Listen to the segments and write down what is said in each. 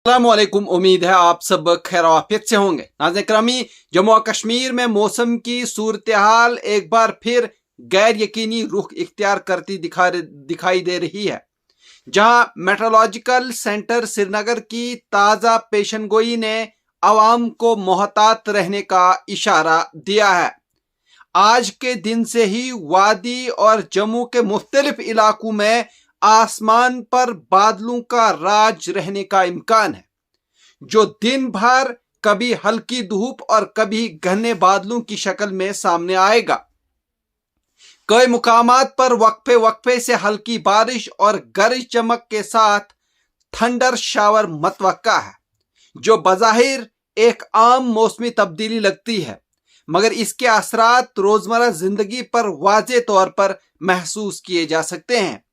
अस्सलामुअलैकुम। उम्मीद है आप सब खैर आफियत से होंगे। नाज़रीन करामी, जम्मू और कश्मीर में मौसम की सूरत हाल एक बार फिर गैर यकीनी रुख इख्तियार करती दिखाई दे रही है। जहां मेट्रोलॉजिकल सेंटर श्रीनगर की ताज़ा पेशनगोई ने आवाम को मोहतात रहने का इशारा दिया है। आज के दिन से ही वादी और जम्मू के मुख्तलिफ इलाकों में आसमान पर बादलों का राज रहने का इम्कान है, जो दिन भर कभी हल्की धूप और कभी घने बादलों की शक्ल में सामने आएगा। कई मुकामात पर वक्फे वक्फे से हल्की बारिश और गरज चमक के साथ थंडर शावर मतवक्का है, जो बज़ाहिर एक आम मौसमी तब्दीली लगती है, मगर इसके असरात रोजमर्रा जिंदगी पर वाज़े तौर पर महसूस किए जा सकते हैं।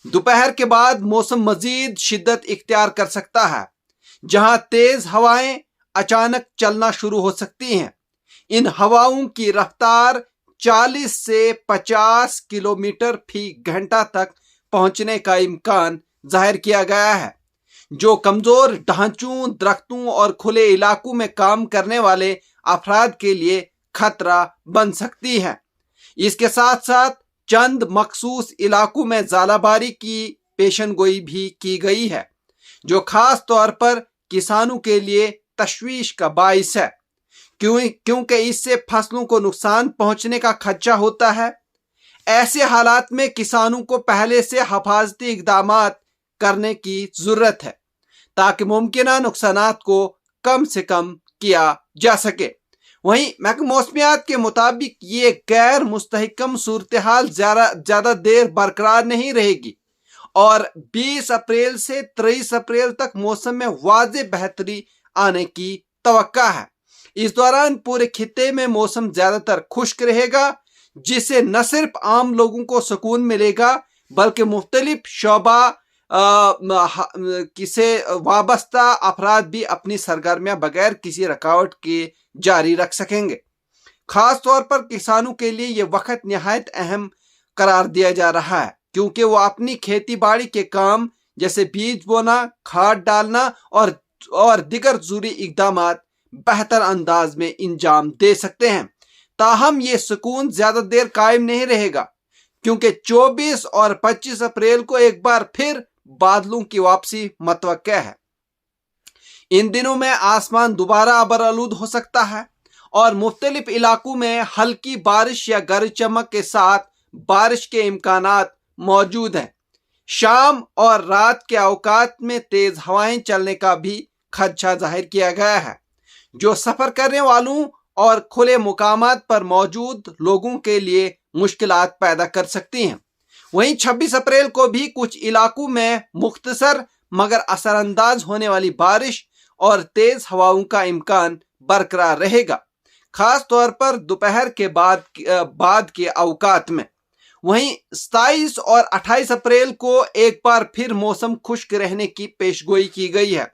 दोपहर के बाद मौसम मजीद शिद्दत इख्तियार कर सकता है, जहां तेज हवाएं अचानक चलना शुरू हो सकती हैं। इन हवाओं की रफ्तार 40 से 50 किलोमीटर फी घंटा तक पहुंचने का इम्कान जाहिर किया गया है, जो कमजोर ढांचों, दरख्तों और खुले इलाकों में काम करने वाले अफराद के लिए खतरा बन सकती है। इसके साथ साथ चंद मखसूस इलाकों में ज़ालाबारी की पेशनगोई भी की गई है, जो खास तौर पर किसानों के लिए तशवीश का बाइस है, क्योंकि इससे फसलों को नुकसान पहुंचने का खदशा होता है। ऐसे हालात में किसानों को पहले से हिफाजती इकदाम करने की ज़रूरत है, ताकि मुमकिन नुकसानात को कम से कम किया जा सके। वहीं महकमा मौसमियात के मुताबिक ये गैर मुस्तहकम सूरत हाल ज़्यादा देर बरकरार नहीं रहेगी और 20 अप्रैल से 23 अप्रैल तक मौसम में वाज़े बेहतरी आने की तवक्का है। इस दौरान पूरे खित्ते में मौसम ज़्यादातर खुश्क रहेगा, जिससे न सिर्फ आम लोगों को सुकून मिलेगा, बल्कि मुख्तलिफ शोबा किसे वाबस्ता अफराद भी अपनी सरगर्मियां बगैर किसी रुकावट के जारी रख सकेंगे। खास तौर पर किसानों के लिए ये वक्त निहायत अहम करार दिया जा रहा है, क्योंकि वो अपनी खेती बाड़ी के काम जैसे बीज बोना, खाद डालना और दिगर ज़रूरी इकदाम बेहतर अंदाज में इंजाम दे सकते हैं। ताहम ये सुकून ज़्यादा देर कायम नहीं रहेगा, क्योंकि 24 और 25 अप्रैल को एक बार फिर बादलों की वापसी मतवक्का है। इन दिनों में आसमान दोबारा अबरआलूद हो सकता है और मुख्तलिफ इलाकों में हल्की बारिश या गरज चमक के साथ बारिश के इम्कानात मौजूद हैं। शाम और रात के औकात में तेज हवाएं चलने का भी खदशा जाहिर किया गया है, जो सफ़र करने वालों और खुले मुकामात पर मौजूद लोगों के लिए मुश्किलात पैदा कर सकती हैं। वहीं 26 अप्रैल को भी कुछ इलाकों में मुख्तसर मगर असरअंदाज होने वाली बारिश और तेज हवाओं का इम्कान बरकरार रहेगा, खास तौर पर दोपहर के बाद के औकात में। वहीं 27 और 28 अप्रैल को एक बार फिर मौसम खुश्क रहने की पेशगोई की गई है,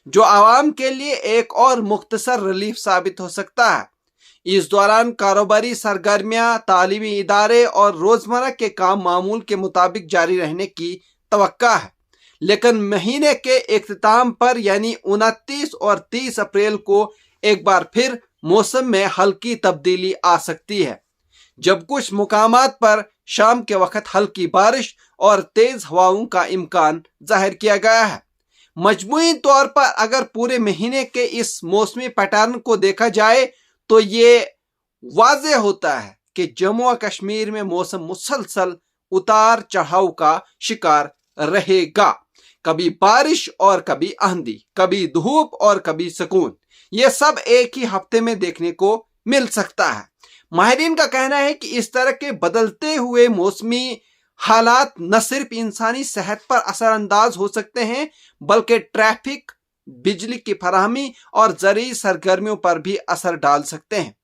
जो आवाम के लिए एक और मुख्तसर रिलीफ साबित हो सकता है। इस दौरान कारोबारी सरगर्मियां, तालीमी इदारे और रोज़मर्रा के काम मामूल के मुताबिक जारी रहने की तवक्का है, लेकिन महीने के इख्तिताम पर यानी 29 और 30 अप्रैल को एक बार फिर मौसम में हल्की तब्दीली आ सकती है, जब कुछ मुकामात पर शाम के वक्त हल्की बारिश और तेज हवाओं का इम्कान जाहिर किया गया है। मजमूई तौर पर अगर पूरे महीने के इस मौसमी पैटर्न को देखा जाए तो ये वाज़े होता है कि जम्मू और कश्मीर में मौसम मुसलसल उतार चढ़ाव का शिकार रहेगा। कभी बारिश और कभी आंधी, कभी धूप और कभी सुकून, ये सब एक ही हफ्ते में देखने को मिल सकता है। माहिरीन का कहना है कि इस तरह के बदलते हुए मौसमी हालात न सिर्फ इंसानी सेहत पर असरअंदाज हो सकते हैं, बल्कि ट्रैफिक, बिजली की फराहमी और ज़रूरी सरगर्मियों पर भी असर डाल सकते हैं।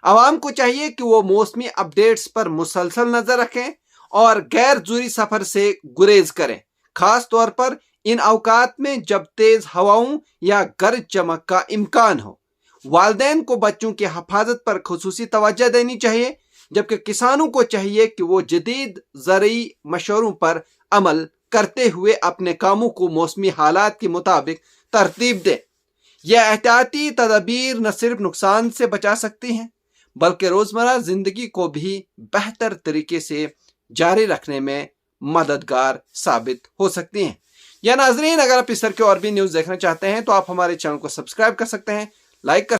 आवाम को चाहिए कि वो मौसमी अपडेट्स पर मुसलसल नज़र रखें और गैर ज़रूरी सफ़र से गुरेज करें, खास तौर पर इन औकात में जब तेज़ हवाओं या गरज चमक का इम्कान हो। वालिदैन को बच्चों की हिफाजत पर खुसूसी तवज्जो देनी चाहिए, जबकि किसानों को चाहिए कि वो जदीद ज़रूरी मशवरों पर अमल करते हुए अपने कामों को मौसमी हालात के मुताबिक तरतीब दें। यह एहतियाती तदबीर न सिर्फ नुकसान से बचा सकती हैं बल्कि रोजमर्रा जिंदगी को भी बेहतर तरीके से जारी रखने में मददगार साबित हो सकती हैं। या नाजरीन, अगर आप इस तरह के और भी न्यूज़ देखना चाहते हैं तो आप हमारे चैनल को सब्सक्राइब कर सकते हैं, लाइक कर